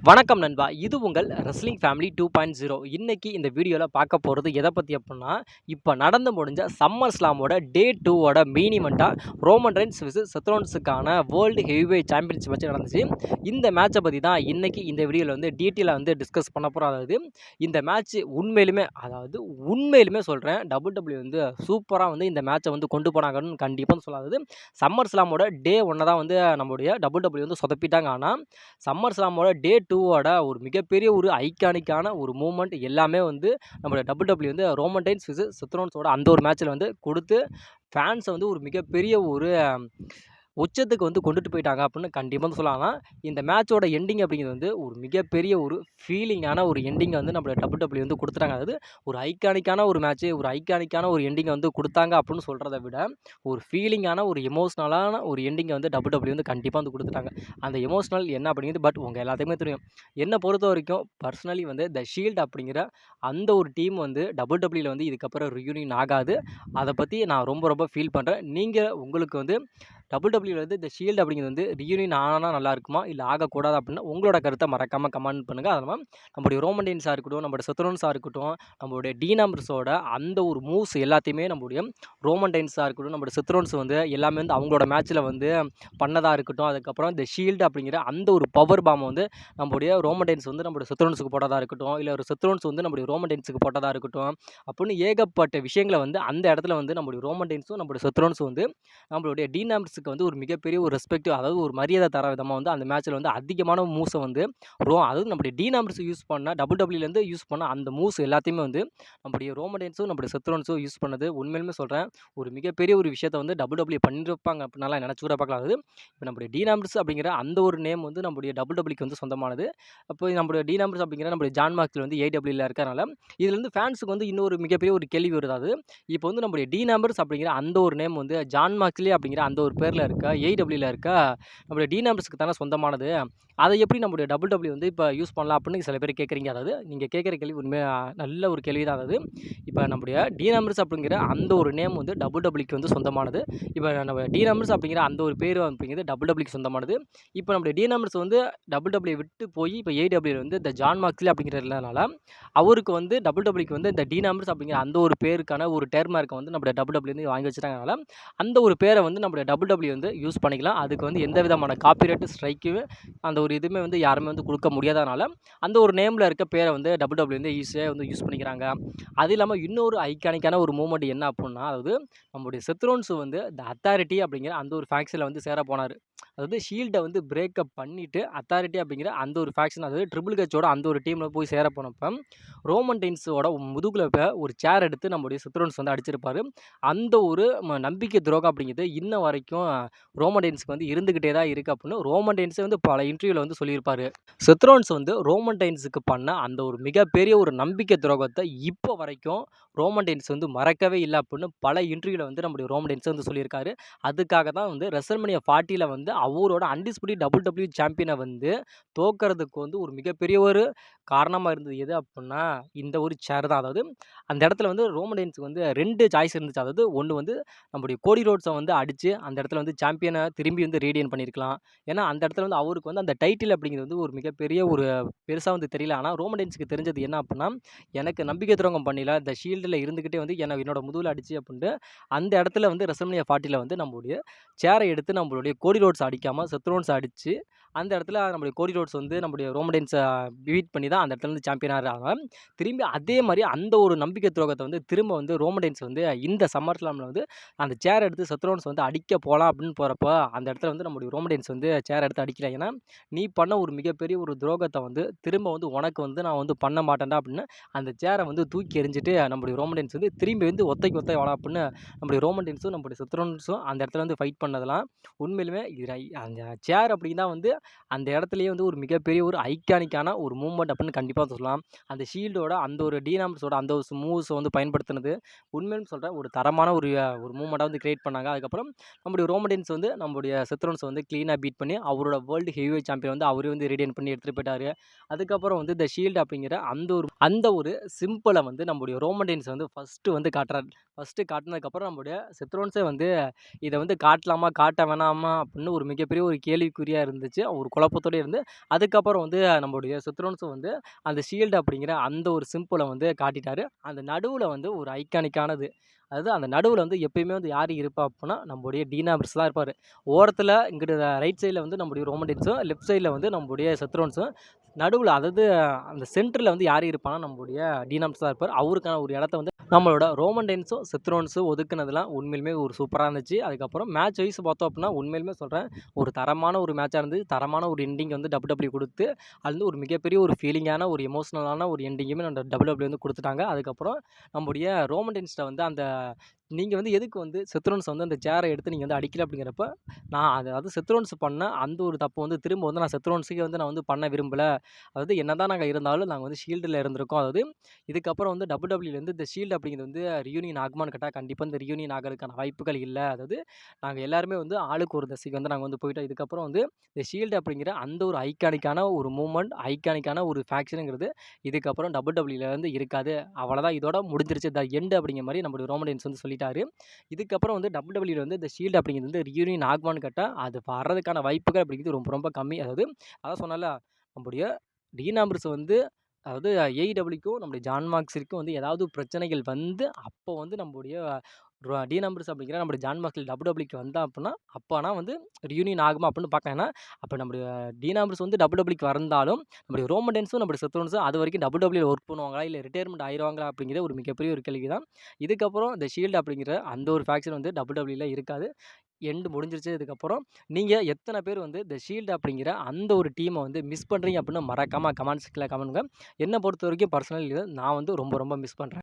வணக்கம் நண்பா. இது உங்கள் ரெஸ்லிங் ஃபேமிலி 2.0. இன்னைக்கு இந்த வீடியோல பார்க்க போறது எத பத்தி அப்புட்ன்னா, இப்ப நடந்து முடிஞ்ச சம்மர் ஸ்லாமோட டே 2 ஓட மெயின் இவென்ட்டா ரோமன் ரெய்ன்ஸ் வெர்சஸ் செத் ரோலின்ஸுக்கான வேர்ல்டு ஹெவிவெயிட் சாம்பியன்ஷிப் மேட்ச் நடந்துச்சு. இந்த மேட்ச பத்தி தான் இன்னைக்கு இந்த வீடியோல டீட்டெயிலா டிஸ்கஸ் பண்ண போறோம். இந்த மேட்ச் உண்மையிலுமே சொல்றேன். WWE சூப்பரா இந்த மேட்ச கொண்டு போனாங்கன்னு கண்டிப்பா சொல்லலாம். சம்மர் ஸ்லாமோட டே 1 தான் நம்முடைய WWE சொதப்பிட்டாங்க. ஆனா சம்மர் ஸ்லாமோட டே 2 ஓட ஒரு மிகப்பெரிய ஒரு ஐகானிக்கான ஒரு மூவ்மெண்ட் எல்லாமே நம்மளோட WWE ரோமன் ரெய்ன்ஸ் வெர்சஸ் செத் ரோலின்ஸோட அந்த ஒரு மேட்ச்ல குடுத்து ஃபேன்ஸ ஒரு மிகப்பெரிய ஒரு உச்சத்துக்கு கொண்டுட்டு போயிட்டாங்க அப்படின்னு கண்டிப்பா சொல்லலாம். இந்த மேட்சோட எண்டிங் அப்படிங்கிறது ஒரு மிகப்பெரிய ஒரு ஃபீலிங்கான ஒரு எண்டிங் நம்ம WWE குடுத்துட்டாங்க. அதாவது ஒரு ஐகானிக்கான ஒரு மேட்ச், ஒரு ஐகானிக்கான ஒரு எண்டிங் குடுத்தாங்க அப்படின்னு சொல்றத விட, ஒரு ஃபீலிங்கான ஒரு எமோஷனலான ஒரு எண்டிங் WWE கண்டிப்பா குடுத்துட்டாங்க. அந்த எமோஷனல் என்ன அப்படிங்கிறது உங்க எல்லாத்துக்குமே தெரியும். என்ன பொறுத்தவரைக்கும் பர்சனலி தி ஷீல்ட் அப்படிங்கிற அந்த ஒரு டீம் WWEல இதுக்கப்புறம் ரியூனியன் ஆகாது. அத பத்தி நான் ரொம்ப ஃபீல் பண்றேன். நீங்க உங்களுக்கு WWE தி ஷீல்ட் அப்படிங்கிறது ரியூனியன் ஆனா நல்லா இருக்குமா? இல்ல ஆகக்கூடாதா? அப்படின்னு உங்களோட கருத்த மறக்காம கமெண்ட் பண்ணுங்க. அது நம்முடைய ரோமன் ரெய்ன்ஸா இருக்கட்டும், நம்முடைய செத் ரோலின்ஸா இருக்கட்டும், நம்மளுடைய டீன் ஆம்பர்ஸோட அந்த ஒரு மூவ்ஸ் எல்லாத்தையுமே நம்முடைய ரோமன் ரெய்ன்ஸா இருக்கட்டும், நம்முடைய செத் ரோலின்ஸ் எல்லாமே அவங்களோட மேட்ச்ல பண்ணதா இருக்கட்டும். அதுக்கப்புறம் தி ஷீல்ட் அப்படிங்கிற அந்த ஒரு பவர் பாம் நம்முடைய ரோமன் ரெய்ன்ஸ் நம்முடைய செத் ரோலின்ஸுக்கு போட்டதா இருக்கட்டும், இல்ல ஒரு செத் ரோலின்ஸ் நம்முடைய ரோமன் ரெய்ன்ஸுக்கு போட்டதா இருக்கட்டும், அப்படின்னு ஏகப்பட்ட விஷயங்கள அந்த இடத்துல நம்முடைய ரோமன் ரெய்ன்ஸும், நம்முடைய செத் ரோலின்ஸும் நம்மளுடைய டீன் ஆம்பர்ஸுக்கு ஒரு மிகப்பெரிய ஒரு ரெஸ்பெக்ட், அதாவது ஒரு மரியாதை தர விதமா அந்த மேட்ச்ல அதிகமான மூவ்ஸ அதாவது நம்முடைய டீன் ஆம்பர்ஸ் யூஸ் பண்ண WWE யூஸ் பண்ண அந்த மூவ்ஸ் எல்லாத்தையுமே நம்முடைய ரோமன் ரெய்ன்ஸும், நம்முடைய செத் ரோலின்ஸும் யூஸ் பண்ணது உண்மையிலுமே சொல்றேன். ஒரு மிகப்பெரிய ஒரு விஷயத்த WWE பண்ணியிருப்பாங்க அப்படின்னாலாம் நினைச்சு கூட பார்க்கலாம். அது இப்போ நம்முடைய டீன் ஆம்பர்ஸ் அப்படிங்கிற அந்த ஒரு நேம் நம்முடைய WWEக்கு சொந்தமானது. அப்போ நம்முடைய டீன் ஆம்பர்ஸ் அப்படிங்கிற நம்முடைய ஜான் மார்க்ஸ்ல AEWல இருக்கறனால, இதுல ஃபேன்ஸுக்கு இன்னொரு மிகப்பெரிய ஒரு கேள்வி வருது. அது இப்போ நம்முடைய டீன் ஆம்பர்ஸ் அப்படிங்கிற அந்த ஒரு நேம் ஜான் மார்க்ஸ்லி அப்படிங்கிற அந்த ஒரு பேர்ல இருக்க AEWல இருக்க நம்முடைய டீன் ஆம்பர்ஸ்க்கு தானே சொந்தமானது. அதை எப்படி நம்முடைய WWE இப்போ யூஸ் பண்ணலாம் அப்படின்னு சில பேர் கேட்குறீங்க. அதாவது நீங்க கேட்குற கேள்வி உண்மையா நல்ல ஒரு கேள்வி தான். அதாவது இப்போ நம்முடைய டீன் ஆம்பர்ஸ் அப்படிங்கிற அந்த ஒரு நேம் WWEக்கு சொந்தமானது. இப்போ நம்ம டீன் ஆம்பர்ஸ் அப்படிங்கிற அந்த ஒரு பேர் அப்படிங்கிறது WWEக்கு சொந்தமானது. இப்போ நம்முடைய டீன் ஆம்பர்ஸ் WWE விட்டு போய் இப்போ AEWல இந்த ஜான் மார்க்ஸ்லி அப்படிங்கிறதுனால அவருக்கு WWEக்கு இந்த டீன் ஆம்பர்ஸ் அப்படிங்கிற அந்த ஒரு பேருக்கான ஒரு டேர்மார்க்கை நம்முடைய WWE வாங்கி வச்சுட்டாங்கனால அந்த ஒரு பேரை நம்முடைய WWE யூஸ் பண்ணிக்கலாம். அதுக்கு எந்த விதமான காப்பிரைட் ஸ்ட்ரைக்கு அந்த ஒரு இதுவுமே யாருமே கொடுக்க முடியாதனால அந்த ஒரு நேம்ல இருக்க பேரை WWE ஈஸியா யூஸ் பண்ணிக்கிறாங்க. அது இல்லாம இன்னொரு ஐகானிக்கான ஒரு மூவ்மெண்ட் என்ன அப்புட்னா, அதாவது நம்முடைய செத் ரோலின்ஸ் தி அத்தாரிட்டி அப்படிங்கிற அந்த ஒரு ஃபேக்ஷன்ல சேர போனாரு. அதாவது ஷீல்ட பிரேக்கப் பண்ணிட்டு அத்தாரிட்டி அப்படிங்கிற அந்த ஒரு ஃபேக்ஷன், அதாவது ட்ரிபிள் ஹெச்சோட அந்த ஒரு டீம்ல போய் சேர போனப்ப ரோமன் ரெய்ன்ஸோட முதுகுல ஒரு சேர் எடுத்து நம்முடைய செத் ரோலின்ஸ் அடிச்சிருப்பாரு. அந்த ஒரு நம்பிக்கை துரோகம் அப்படிங்கிறது இன்ன வரைக்கும் ரோமன் ரெய்ன்ஸ்க்கு இருந்துகிட்டே தான் இருக்கு அப்படின்னு ரோமன் ரெய்ன்ஸே பல இன்டர்வியூல சொல்லியிருப்பாரு. செத் ரோலின்ஸ் ரோமன் ரெய்ன்ஸுக்கு பண்ண அந்த ஒரு மிகப்பெரிய ஒரு நம்பிக்கை துரோகத்தை இப்போ வரைக்கும் ரோமன் ரெய்ன்ஸ் மறக்கவே இல்ல அப்படின்னு பல இன்டர்வியூல நம்முடைய ரோமன் ரெய்ன்ஸ் சொல்லியிருக்காரு. அதுக்காக தான் ரெசல்மனியா 40ல அவரோட அன்டிஸ்பியூட்டட் WWE சாம்பியனை தோக்கறதுக்கு ஒரு மிகப்பெரிய ஒரு காரணமா இருந்தது எது அப்படின்னா, இந்த ஒரு சேர் தான். அதாவது அந்த இடத்துல ரோமன் ரெய்ன்ஸ்க்கு 2 சாய்ஸ் இருந்துச்சு. அதாவது ஒண்ணு நம்முடைய கோடி ரோட்ஸ அடிச்சு அந்த இடத்துல சாம்பியனை திரும்பி ரீடெயின் பண்ணியிருக்கலாம். ஏன்னா அந்த இடத்துல அவருக்கு அந்த டைட்டில் அப்படிங்கிறது ஒரு மிகப்பெரிய ஒரு பெருசா தெரியல. ஆனா ரோமன் ரெய்ன்ஸ்க்கு தெரிஞ்சது என்ன அப்படின்னா, எனக்கு நம்பிக்கை துரோகம் பண்ணல, இந்த ஷீல்டுல இருந்துகிட்டே என்னோட முதுகுல அடிச்சு அப்படின்ட்டு அந்த இடத்துல ரெசல்மனியா 40ல நம்மளுடைய சேரை எடுத்து நம்மளுடைய கோடி ரோட்ஸ் அடிக்காம செத் ரோலின்ஸ் அடிச்சு அந்த இடத்துல நம்முடைய கோடி ரோட்ஸ் நம்முடைய ரோமன் ரெய்ன்ஸ பீட் பண்ணி தான் அந்த இடத்துல சாம்பியனா ஆகுறாங்க. திரும்பி அதே மாரி அந்த ஒரு நம்பிக்கை துரோகத்த திரும்ப ரோமன் ரெய்ன்ஸ் இந்த சம்மர் ஸ்லாம்ல அந்த சேர் எடுத்து செத் ரோலின்ஸ் அடிக்க போலாம் அப்படின்னு போறப்ப அந்த இடத்துல நம்முடைய ரோமன் ரெய்ன்ஸ் சேர் எடுத்து அடிக்கல. ஏன்னா நீ பண்ண ஒரு மிகப்பெரிய ஒரு துரோகத்த திரும்ப உனக்கு நான் பண்ண மாட்டேன்டா அப்படின்னு அந்த சேரை தூக்கி எறிஞ்சிட்டு நம்முடைய ரோமன் ரெய்ன்ஸ் திரும்பி ஒத்தைக்கு ஒத்தை வாடா அப்படின்னு நம்முடைய ரோமன் ரெய்ன்ஸும் நம்முடைய செத் ரோலின்ஸும் அந்த இடத்துல ஃபைட் பண்ணதெல்லாம் உண்மையிலுமே அந்த சேர் அப்படின்னா அந்த இடத்துலயே ஒரு மிகப்பெரிய ஒரு ஐகானிக்கான ஒரு மூவ்மெண்ட் அப்படின்னு கண்டிப்பா சொல்லலாம். அந்த ஷீல்டோட அந்த ஒரு டீன் ஆம்பர்ஸோட அந்த ஒரு மூவ்ஸ பயன்படுத்தினது உண்மையிலும் சொல்றேன் ஒரு தரமான ஒரு ஒரு மூவ்மெண்ட்டா கிரியேட் பண்ணாங்க. அதுக்கப்புறம் நம்முடைய ரோமன் ரெய்ன்ஸ் நம்முடைய செத் ரோலின்ஸ் கிளீனா பீட் பண்ணி அவரோட வேர்ல்டு ஹெவிவெயிட் சாம்பியன் அவரே ரீடெயின் பண்ணி எடுத்துட்டு போயிட்டாரு. அதுக்கப்புறம் தி ஷீல்ட் அப்படிங்கிற அந்த ஒரு சிம்பிள நம்முடைய ரோமன் ரெய்ன்ஸ் ஃபர்ஸ்ட் காட்டுறாரு. ஃபர்ஸ்ட் காட்டுனதுக்கப்புறம் நம்முடைய செத் ரோலின்ஸே இத காட்டலாமா காட்ட வேணாமா அப்படின்னு ஒரு மிகப்பெரிய ஒரு கேள்விக்குறியா இருந்துச்சு. ஒரு குழப்பத்தோடயே இருந்து, அதுக்கப்புறம் வந்து நம்முடைய சித்ரோன்ஸும் வந்து அந்த ஷீல்டு அப்படிங்கிற அந்த ஒரு சிம்பல வந்து காட்டிட்டாரு. அந்த நடுவுல வந்து ஒரு ஐகானிக்கானது. அதாவது அந்த நடுவுல வந்து எப்பயுமே வந்து யாரு இருப்பா அப்புட்னா, நம்முடைய டீன் ஆம்ப்ரஸ் தான் இருப்பாரு. ஓரத்துல இங்கிட்டு ரைட் சைட்ல வந்து நம்முடைய ரோமன் ரெயின்ஸும், லெஃப்ட் சைட்ல வந்து நம்முடைய செத்ரோன்ஸும், நடுவுல அதாவது அந்த சென்டர்ல வந்து யாரு இருப்பான்னா, நம்முடைய டீன் ஆம்ப்ரஸ் தான் இருப்பாரு. அவருக்கான ஒரு இடத்த வந்து நம்மளோட ரோமன் ரெயின்ஸும், செத்ரோன்ஸும் ஒதுக்குனதெல்லாம் உண்மையிலுமே ஒரு சூப்பரா இருந்துச்சு. அதுக்கப்புறம் மேட்ச் வைஸ் பார்த்தோம் அப்புட்னா, உண்மையிலுமே சொல்றேன், ஒரு தரமான ஒரு மேட்சா இருந்தது. தரமான ஒரு எண்டிங் வந்து WWE குடுத்து, அது வந்து ஒரு மிகப்பெரிய ஒரு ஃபீலிங்கான, ஒரு எமோஷனலான ஒரு எண்டிங்குமே அந்த WWE வந்து குடுத்துட்டாங்க. அதுக்கப்புறம் நம்முடைய ரோமன் ரெயின்ஸ்ட்ட வந்து அந்த நீங்க வந்து எதுக்கு வந்து செத்ரோன்ஸ வந்து அந்த சேர எடுத்து நீங்க வந்து அடிக்கல அப்படிங்கிறப்ப, நான் அதாவது செத்ரோன்ஸ் பண்ண அந்த ஒரு தப்பு வந்து திரும்ப வந்து நான் செத்ரோன்ஸுக்கே வந்து நான் வந்து பண்ண விரும்பல. அதாவது என்னதான் நாங்க இருந்தாலும் நாங்க வந்து ஷீல்டுல இருந்திருக்கோம். அதாவது இதுக்கப்புறம் வந்து WWEலேருந்து இந்த ஷீல்டு அப்படிங்கிறது வந்து ரியூனியன் ஆகுமான்னு கேட்டா, கண்டிப்பா இந்த ரியூனியன் ஆகறதுக்கான வாய்ப்புகள் இல்ல. அதாவது நாங்க எல்லாருமே வந்து ஆளுக்கு ஒரு திசைக்கு வந்து நாங்க வந்து போயிட்டோம். இதுக்கப்புறம் வந்து இந்த ஷீல்டு அப்படிங்கிற அந்த ஒரு ஐகானிக்கான ஒரு மூவ்மெண்ட், ஐகானிக்கான ஒரு ஃபேக்ஷனுங்கிறது இதுக்கப்புறம் WWEல வந்து இருக்காது. அவ்வளதான் இதோட முடிஞ்சிருச்சு. த எண்ட் அப்படிங்கிற மாரி நம்முடைய ரோமன் ரெயின்ஸ் வந்து சொல்லிட்டாரு. இதுக்கப்புறம் வந்து WWEல வந்து இந்த ஷீல்டு அப்படிங்கிறது வந்து ரியூனியன் ஆகுமான்னு கேட்டா, அது வர்றதுக்கான வாய்ப்புகள் அப்படிங்கிறது ரொம்ப ரொம்ப கம்மி. அதாவது அதான் சொன்னேன்ல, நம்முடைய டீன் ஆம்ப்ரஸ் வந்து அதாவது AEWக்கும் நம்முடைய ஜான் மார்க்ஸிற்கும் வந்து ஏதாவது பிரச்சனைகள் வந்து, அப்போ வந்து நம்முடைய டீன் ஆம்ப்ரஸ் அப்படிங்கிற நம்முடைய ஜான் மார்க்ஸில் WWEக்கு வந்தா அப்புட்னா, அப்ப ஆனா வந்து ரியூனியன் ஆகுமா அப்படின்னு பார்க்கலாம். ஏன்னா, அப்ப நம்முடைய டீன் ஆம்ப்ரஸ் வந்து WWEக்கு வந்தாலும், நம்முடைய ரோமன் ரெயின்ஸும், நம்முடைய செத்ரோன்ஸும் அதுவரைக்கும் WWEல ஒர்க் பண்ணுவாங்களா? இல்ல ரிட்டயர்மென்ட் ஆயிருவாங்களா? அப்படிங்கிறது ஒரு மிகப்பெரிய ஒரு கேள்வி தான். இதுக்கப்புறம் இந்த ஷீல்டு அப்படிங்கிற அந்த ஒரு ஃபேக்ஷன் வந்து WWEல இருக்காது. எண்ட் முடிஞ்சிருச்சு. இதுக்கப்புறம் நீங்க எத்தன பேர் வந்து இந்த ஷீல்டு அப்படிங்கிற அந்த ஒரு டீம வந்து மிஸ் பண்றீங்க அப்படின்னு மறக்காம கமெண்ட்ஸ் கீழ கமெண்ட்ங்க. என்ன பொறுத்தவரைக்கும் பர்சனல் இது நான் வந்து ரொம்ப ரொம்ப மிஸ் பண்றேன்.